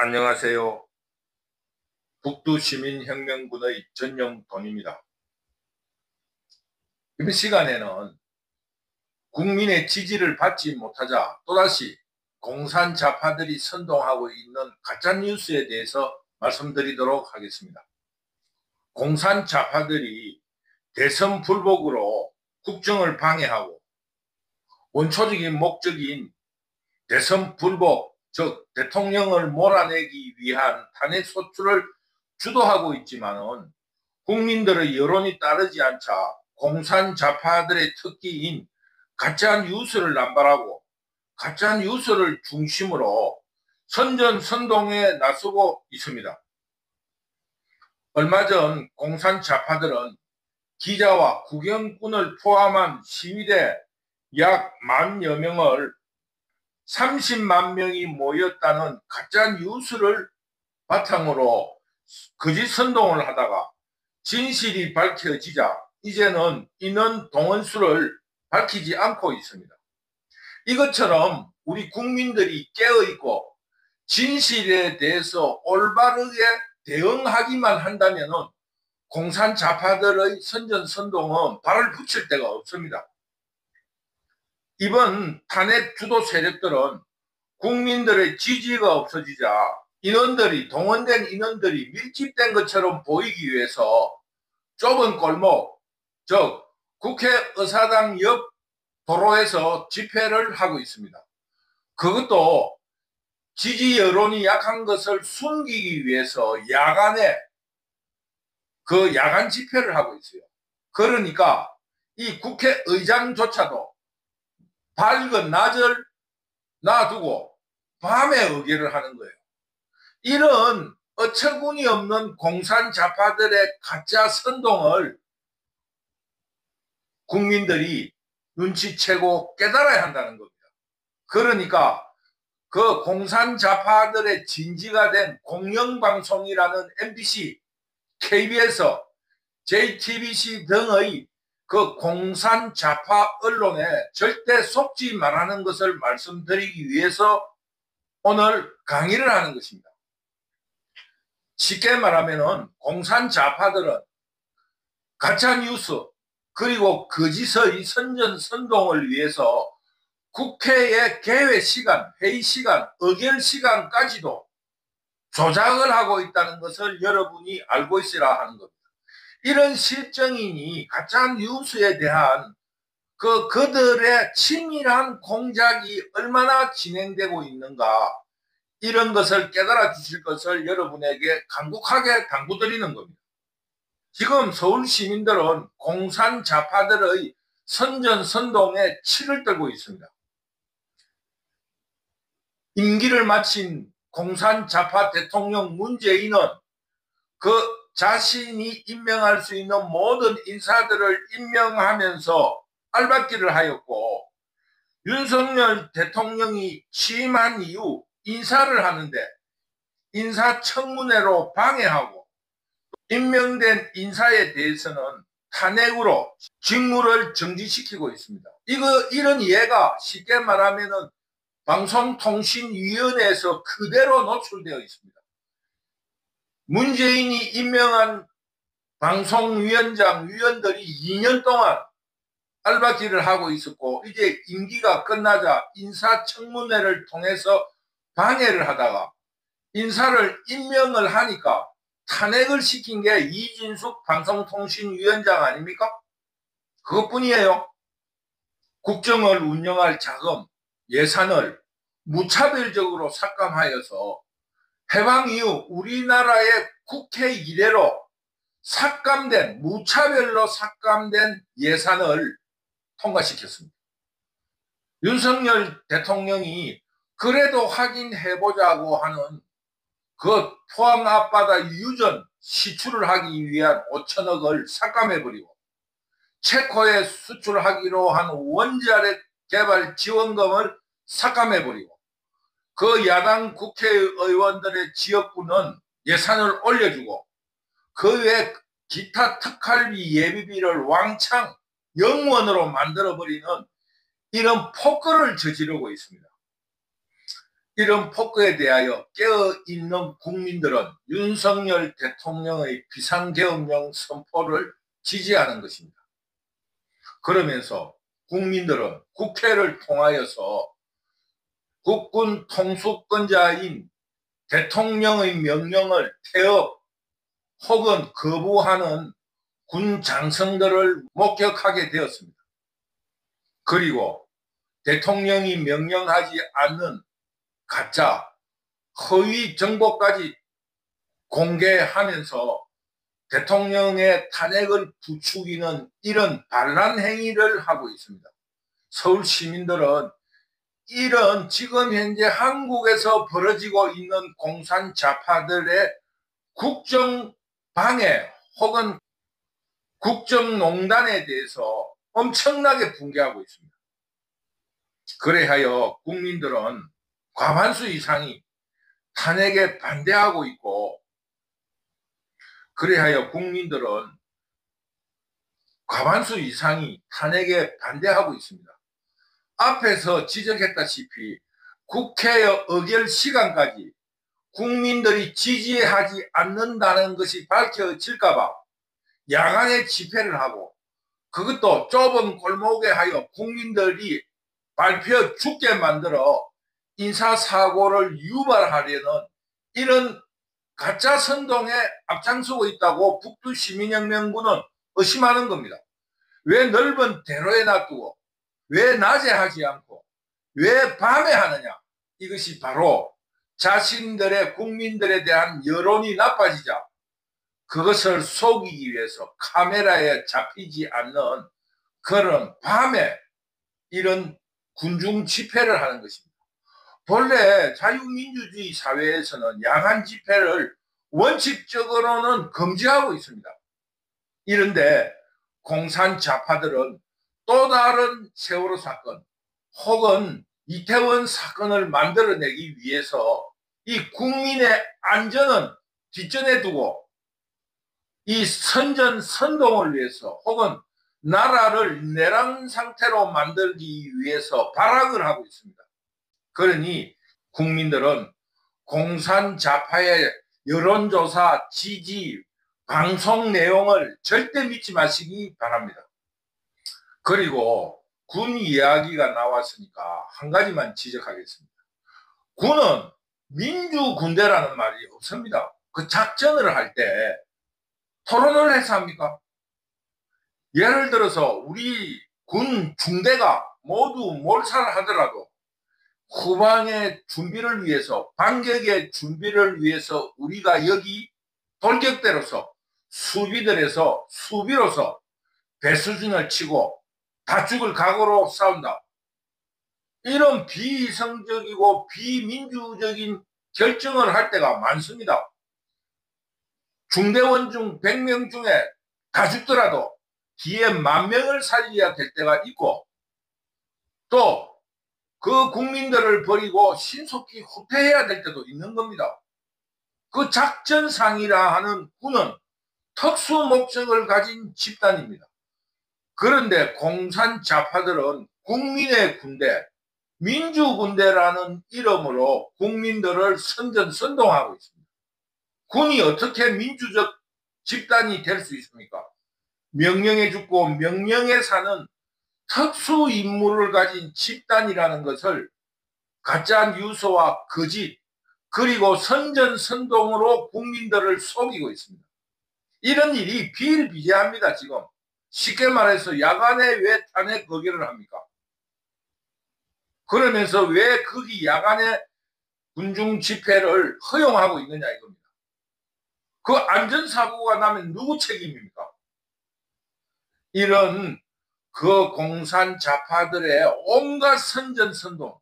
안녕하세요. 북두시민혁명군의 전영돈입니다. 이번 시간에는 국민의 지지를 받지 못하자 또다시 공산좌파들이 선동하고 있는 가짜뉴스에 대해서 말씀드리도록 하겠습니다. 공산좌파들이 대선 불복으로 국정을 방해하고 원초적인 목적인 대선 불복, 즉 대통령을 몰아내기 위한 탄핵 소추를 주도하고 있지만은 국민들의 여론이 따르지 않자 공산좌파들의 특기인 가짜뉴스를 남발하고 가짜뉴스를 중심으로 선전선동에 나서고 있습니다. 얼마 전 공산좌파들은 기자와 구경꾼을 포함한 시위대 약 10,000여 명을 30만 명이 모였다는 가짜뉴스를 바탕으로 거짓 선동을 하다가 진실이 밝혀지자 이제는 인원 동원수를 밝히지 않고 있습니다. 이것처럼 우리 국민들이 깨어있고 진실에 대해서 올바르게 대응하기만 한다면 공산좌파들의 선전선동은 발을 붙일 데가 없습니다. 이번 탄핵 주도 세력들은 국민들의 지지가 없어지자 동원된 인원들이 밀집된 것처럼 보이기 위해서 좁은 골목, 즉 국회의사당 옆 도로에서 집회를 하고 있습니다. 그것도 지지 여론이 약한 것을 숨기기 위해서 야간에 야간 집회를 하고 있어요. 그러니까 이 국회의장조차도 밝은 낮을 놔두고 밤에 의결을 하는 거예요. 이런 어처구니 없는 공산좌파들의 가짜 선동을 국민들이 눈치채고 깨달아야 한다는 겁니다. 그러니까 그 공산좌파들의 진지가 된 공영방송이라는 MBC, KBS, JTBC 등의 그 공산좌파 언론에 절대 속지 말라는 것을 말씀드리기 위해서 오늘 강의를 하는 것입니다. 쉽게 말하면 공산좌파들은 가짜뉴스 그리고 거짓의 선전선동을 위해서 국회의 개회 시간, 회의 시간, 의결 시간까지도 조작을 하고 있다는 것을 여러분이 알고 있어야 하는 겁니다. 이런 실정이니 가짜뉴스에 대한 그들의 치밀한 공작이 얼마나 진행되고 있는가, 이런 것을 깨달아 주실 것을 여러분에게 간곡하게 당부드리는 겁니다. 지금 서울 시민들은 공산좌파들의 선전선동에 치를 떨고 있습니다. 임기를 마친 공산좌파 대통령 문재인은 그 자신이 임명할 수 있는 모든 인사들을 임명하면서 알박기를 하였고, 윤석열 대통령이 취임한 이후 인사를 하는데 인사청문회로 방해하고 임명된 인사에 대해서는 탄핵으로 직무를 정지시키고 있습니다. 이런 예가 쉽게 말하면은 방송통신위원회에서 그대로 노출되어 있습니다. 문재인이 임명한 방송위원장, 위원들이 2년 동안 알박기를 하고 있었고, 이제 임기가 끝나자 인사청문회를 통해서 방해를 하다가 인사를 임명을 하니까 탄핵을 시킨 게 이진숙 방송통신위원장 아닙니까? 그것뿐이에요. 국정을 운영할 자금, 예산을 무차별적으로 삭감하여서 해방 이후 우리나라의 국회 이래로 무차별로 삭감된 예산을 통과시켰습니다. 윤석열 대통령이 그래도 확인해보자고 하는 그 포항 앞바다 유전 시출을 하기 위한 5천억을 삭감해버리고, 체코에 수출하기로 한 원자력 개발 지원금을 삭감해버리고, 그 야당 국회의원들의 지역구는 예산을 올려주고, 그 외 기타 특활비 예비비를 왕창 0원으로 만들어버리는 이런 폭거를 저지르고 있습니다. 이런 폭거에 대하여 깨어있는 국민들은 윤석열 대통령의 비상계엄령 선포를 지지하는 것입니다. 그러면서 국민들은 국회를 통하여서 국군 통수권자인 대통령의 명령을 태업 혹은 거부하는 군 장성들을 목격하게 되었습니다. 그리고 대통령이 명령하지 않는 가짜, 허위 정보까지 공개하면서 대통령의 탄핵을 부추기는 이런 반란 행위를 하고 있습니다. 서울 시민들은 이런 지금 현재 한국에서 벌어지고 있는 공산 좌파들의 국정방해 혹은 국정농단에 대해서 엄청나게 분개하고 있습니다. 그래하여 국민들은 과반수 이상이 탄핵에 반대하고 있고, 그래하여 국민들은 과반수 이상이 탄핵에 반대하고 있습니다. 앞에서 지적했다시피 국회의 의결 시간까지 국민들이 지지하지 않는다는 것이 밝혀질까봐 야간에 집회를 하고, 그것도 좁은 골목에 하여 국민들이 발표 죽게 만들어 인사사고를 유발하려는 이런 가짜 선동에 앞장서고 있다고 북두시민혁명군은 의심하는 겁니다. 왜 넓은 대로에 놔두고 왜 낮에 하지 않고 왜 밤에 하느냐? 이것이 바로 자신들의 국민들에 대한 여론이 나빠지자 그것을 속이기 위해서 카메라에 잡히지 않는 그런 밤에 이런 군중 집회를 하는 것입니다. 본래 자유민주주의 사회에서는 야간 집회를 원칙적으로는 금지하고 있습니다. 이런데 공산 좌파들은 또 다른 세월호 사건 혹은 이태원 사건을 만들어내기 위해서 이 국민의 안전은 뒷전에 두고 이 선전선동을 위해서 혹은 나라를 내란 상태로 만들기 위해서 발악을 하고 있습니다. 그러니 국민들은 공산 좌파의 여론조사 지지 방송 내용을 절대 믿지 마시기 바랍니다. 그리고 군 이야기가 나왔으니까 한 가지만 지적하겠습니다. 군은 민주군대라는 말이 없습니다. 그 작전을 할 때 토론을 해서 합니까? 예를 들어서 우리 군 중대가 모두 몰살을 하더라도 후방의 준비를 위해서, 반격의 준비를 위해서 우리가 여기 돌격대로서 수비들에서 수비로서 배수진을 치고 다 죽을 각오로 싸운다. 이런 비이성적이고 비민주적인 결정을 할 때가 많습니다. 중대원 중 100명 중에 다 죽더라도 뒤에 10,000명을 살려야 될 때가 있고, 또 그 국민들을 버리고 신속히 후퇴해야 될 때도 있는 겁니다. 그 작전상이라 하는 군은 특수 목적을 가진 집단입니다. 그런데 공산 좌파들은 국민의 군대, 민주군대라는 이름으로 국민들을 선전선동하고 있습니다. 군이 어떻게 민주적 집단이 될 수 있습니까? 명령에 죽고 명령에 사는 특수 임무를 가진 집단이라는 것을 가짜 뉴스와 거짓 그리고 선전선동으로 국민들을 속이고 있습니다. 이런 일이 비일비재합니다. 지금 쉽게 말해서 야간에 왜 탄핵 의결을 합니까? 그러면서 왜 거기 야간에 군중 집회를 허용하고 있느냐 이겁니다. 그 안전사고가 나면 누구 책임입니까? 이런 그 공산 좌파들의 온갖 선전선동,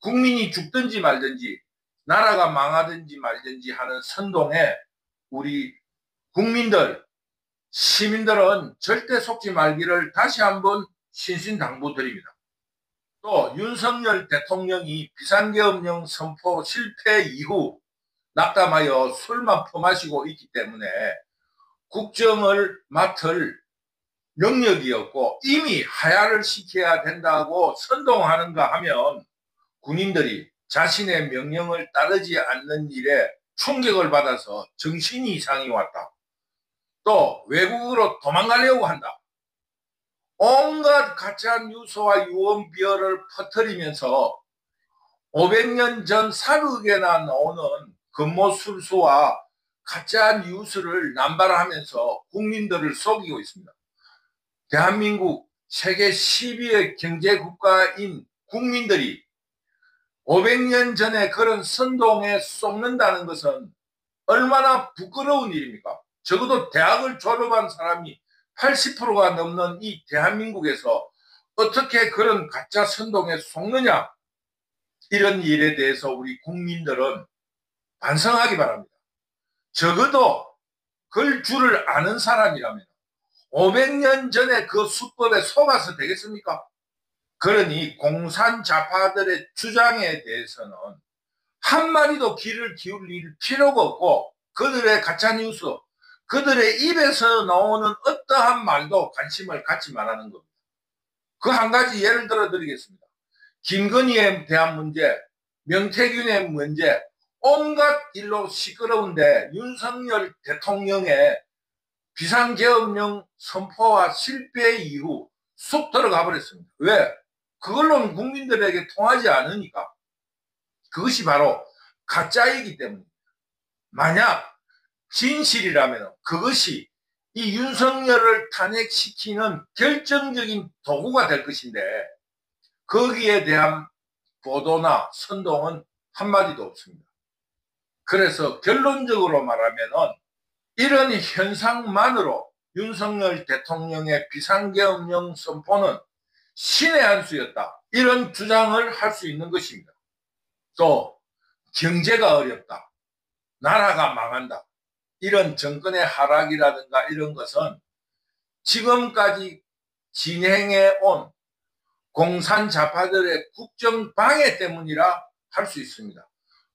국민이 죽든지 말든지 나라가 망하든지 말든지 하는 선동에 우리 국민들, 시민들은 절대 속지 말기를 다시 한번 신신당부드립니다. 또 윤석열 대통령이 비상계엄령 선포 실패 이후 낙담하여 술만 퍼마시고 있기 때문에 국정을 맡을 능력이 없고 이미 하야를 시켜야 된다고 선동하는가 하면 군인들이 자신의 명령을 따르지 않는 일에 충격을 받아서 정신이 이상이 왔다. 또 외국으로 도망가려고 한다. 온갖 가짜 뉴스와 유언 비어를 퍼뜨리면서 500년 전 사극에나 나오는 금모술수와 가짜 뉴스를 남발하면서 국민들을 속이고 있습니다. 대한민국 세계 10위의 경제국가인 국민들이 500년 전에 그런 선동에 속는다는 것은 얼마나 부끄러운 일입니까? 적어도 대학을 졸업한 사람이 80%가 넘는 이 대한민국에서 어떻게 그런 가짜 선동에 속느냐? 이런 일에 대해서 우리 국민들은 반성하기 바랍니다. 적어도 그럴 줄을 아는 사람이라면 500년 전에 그 수법에 속아서 되겠습니까? 그러니 공산자파들의 주장에 대해서는 한마디도 귀를 기울일 필요가 없고 그들의 가짜뉴스, 그들의 입에서 나오는 어떠한 말도 관심을 갖지 말라는 겁니다. 그 한 가지 예를 들어 드리겠습니다. 김건희에 대한 문제, 명태균의 문제, 온갖 일로 시끄러운데 윤석열 대통령의 비상계엄령 선포와 실패 이후 쑥 들어가 버렸습니다. 왜? 그걸로는 국민들에게 통하지 않으니까. 그것이 바로 가짜이기 때문입니다. 만약 진실이라면 그것이 이 윤석열을 탄핵시키는 결정적인 도구가 될 것인데 거기에 대한 보도나 선동은 한마디도 없습니다. 그래서 결론적으로 말하면 이런 현상만으로 윤석열 대통령의 비상계엄령 선포는 신의 한 수였다. 이런 주장을 할 수 있는 것입니다. 또 경제가 어렵다. 나라가 망한다. 이런 정권의 하락이라든가 이런 것은 지금까지 진행해 온 공산자파들의 국정방해 때문이라 할 수 있습니다.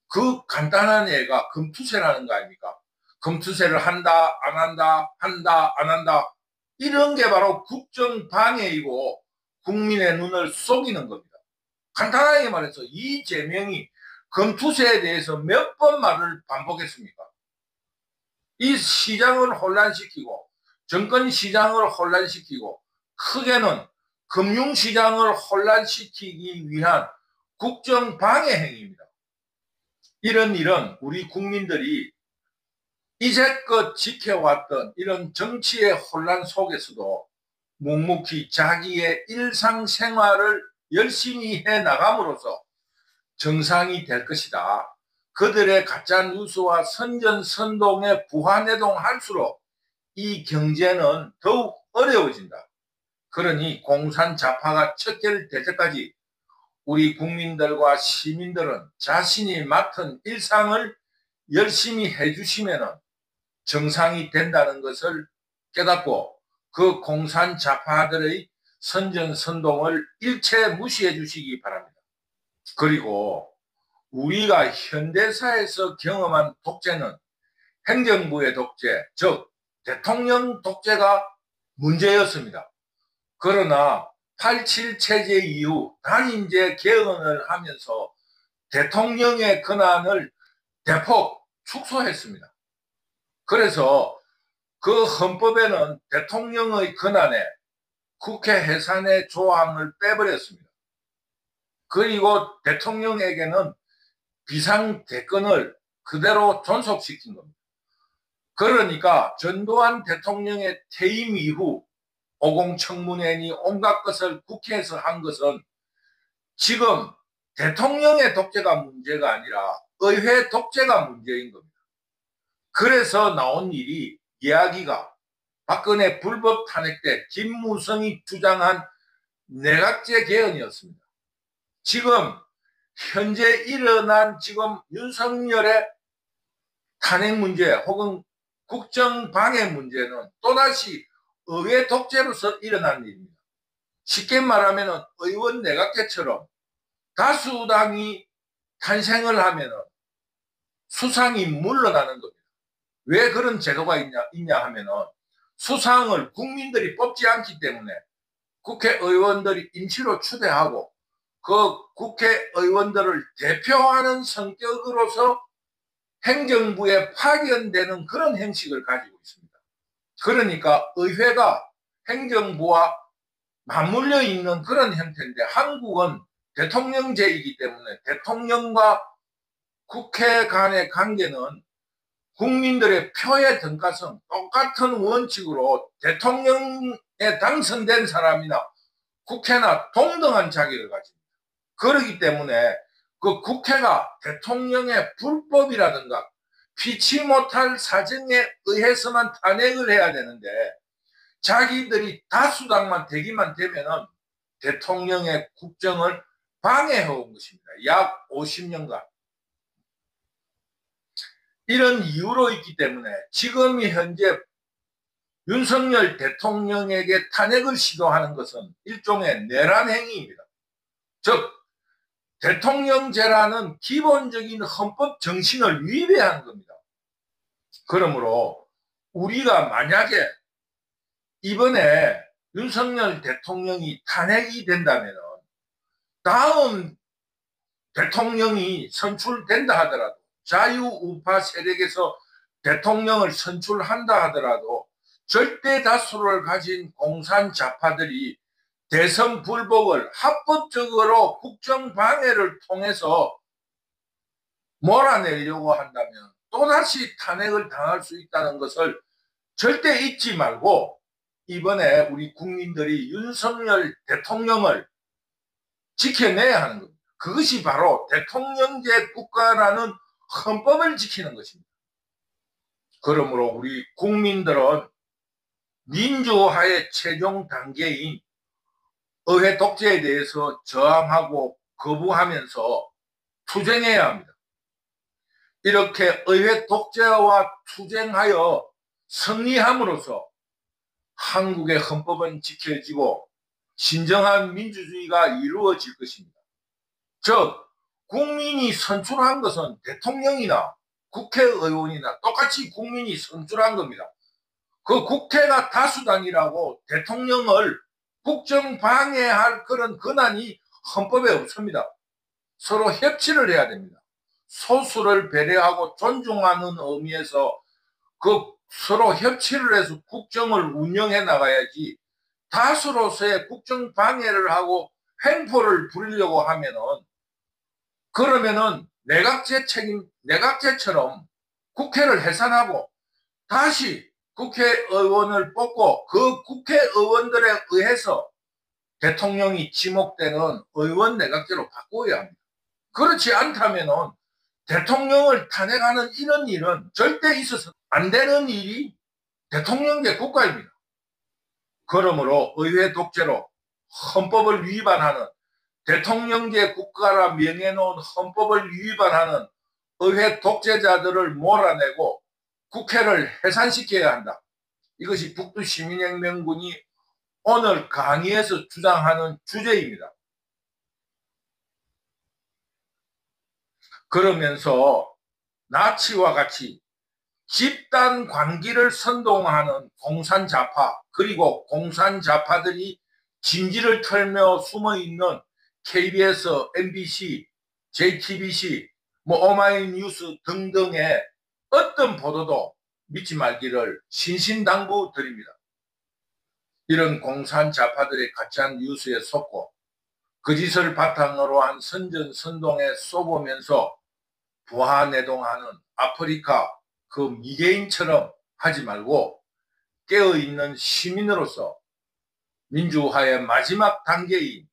그 간단한 예가 금투세라는 거 아닙니까? 금투세를 한다, 안 한다, 한다, 안 한다. 이런 게 바로 국정방해이고 국민의 눈을 속이는 겁니다. 간단하게 말해서 이재명이 금투세에 대해서 몇 번 말을 반복했습니까? 이 시장을 혼란시키고 정권 시장을 혼란시키고 크게는 금융시장을 혼란시키기 위한 국정방해 행위입니다. 이런 일은 우리 국민들이 이제껏 지켜왔던 이런 정치의 혼란 속에서도 묵묵히 자기의 일상생활을 열심히 해나감으로써 정상이 될 것이다. 그들의 가짜뉴스와 선전선동에 부화내동할수록 이 경제는 더욱 어려워진다. 그러니 공산자파가 척결될 때까지 우리 국민들과 시민들은 자신이 맡은 일상을 열심히 해주시면 정상이 된다는 것을 깨닫고 그 공산자파들의 선전선동을 일체 무시해 주시기 바랍니다. 그리고 우리가 현대사에서 경험한 독재는 행정부의 독재, 즉 대통령 독재가 문제였습니다. 그러나 87 체제 이후 단임제 개헌을 하면서 대통령의 권한을 대폭 축소했습니다. 그래서 그 헌법에는 대통령의 권한에 국회 해산의 조항을 빼버렸습니다. 그리고 대통령에게는 비상대권을 그대로 존속시킨 겁니다. 그러니까 전두환 대통령의 퇴임 이후 50청문회니 온갖 것을 국회에서 한 것은 지금 대통령의 독재가 문제가 아니라 의회 독재가 문제인 겁니다. 그래서 나온 일이 이야기가 박근혜 불법 탄핵 때 김무성이 주장한 내각제 개헌이었습니다. 지금 현재 일어난 지금 윤석열의 탄핵 문제 혹은 국정방해 문제는 또다시 의회 독재로서 일어난 일입니다. 쉽게 말하면 의원 내각제처럼 다수당이 탄생을 하면 수상이 물러나는 겁니다. 왜 그런 제도가 있냐 하면 수상을 국민들이 뽑지 않기 때문에 국회의원들이 임시로 추대하고 그 국회의원들을 대표하는 성격으로서 행정부에 파견되는 그런 형식을 가지고 있습니다. 그러니까 의회가 행정부와 맞물려 있는 그런 형태인데, 한국은 대통령제이기 때문에 대통령과 국회 간의 관계는 국민들의 표의 등가성, 똑같은 원칙으로 대통령에 당선된 사람이나 국회나 동등한 자격을 가집니다. 그렇기 때문에 그 국회가 대통령의 불법이라든가 피치 못할 사정에 의해서만 탄핵을 해야 되는데, 자기들이 다수당만 되기만 되면은 대통령의 국정을 방해해온 것입니다. 약 50년간. 이런 이유로 있기 때문에 지금 현재 윤석열 대통령에게 탄핵을 시도하는 것은 일종의 내란 행위입니다. 즉, 대통령제라는 기본적인 헌법 정신을 위배하는 겁니다. 그러므로 우리가 만약에 이번에 윤석열 대통령이 탄핵이 된다면 다음 대통령이 선출된다 하더라도, 자유우파 세력에서 대통령을 선출한다 하더라도 절대 다수를 가진 공산 좌파들이 대선 불복을 합법적으로 국정 방해를 통해서 몰아내려고 한다면 또다시 탄핵을 당할 수 있다는 것을 절대 잊지 말고, 이번에 우리 국민들이 윤석열 대통령을 지켜내야 하는 겁니다. 그것이 바로 대통령제 국가라는 헌법을 지키는 것입니다. 그러므로 우리 국민들은 민주화의 최종 단계인 의회 독재에 대해서 저항하고 거부하면서 투쟁해야 합니다. 이렇게 의회 독재와 투쟁하여 승리함으로써 한국의 헌법은 지켜지고 진정한 민주주의가 이루어질 것입니다. 즉, 국민이 선출한 것은 대통령이나 국회의원이나 똑같이 국민이 선출한 겁니다. 그 국회가 다수당이라고 대통령을 국정 방해할 그런 권한이 헌법에 없습니다. 서로 협치를 해야 됩니다. 소수를 배려하고 존중하는 의미에서 그 서로 협치를 해서 국정을 운영해 나가야지, 다수로서의 국정 방해를 하고 횡포를 부리려고 하면은, 그러면은 내각제처럼 국회를 해산하고 다시 국회의원을 뽑고 그 국회의원들에 의해서 대통령이 지목되는 의원 내각제로 바꿔야 합니다. 그렇지 않다면은 대통령을 탄핵하는 이런 일은 절대 있어서 안 되는 일이 대통령제 국가입니다. 그러므로 의회 독재로 헌법을 위반하는, 대통령제 국가라 명해놓은 헌법을 위반하는 의회 독재자들을 몰아내고 국회를 해산시켜야 한다. 이것이 북두시민혁명군이 오늘 강의에서 주장하는 주제입니다. 그러면서 나치와 같이 집단 관기를 선동하는 공산좌파, 그리고 공산좌파들이 진지를 털며 숨어있는 KBS, MBC, JTBC, 오마이뉴스 등등의 어떤 보도도 믿지 말기를 신신당부드립니다. 이런 공산좌파들의 가짜한 뉴스에 속고 거짓을 바탕으로 한 선전선동에 쏘보면서 부하내동하는 아프리카 그 미개인처럼 하지 말고 깨어있는 시민으로서 민주화의 마지막 단계인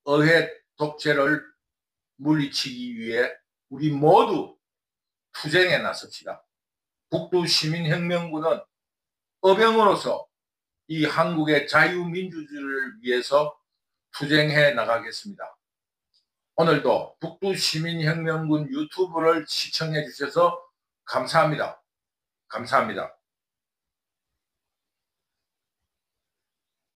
의회 독재를 물리치기 위해 우리 모두 투쟁에 나섭시다. 북두시민혁명군은 어병으로서 이 한국의 자유민주주의를 위해서 투쟁해 나가겠습니다. 오늘도 북두시민혁명군 유튜브를 시청해 주셔서 감사합니다. 감사합니다.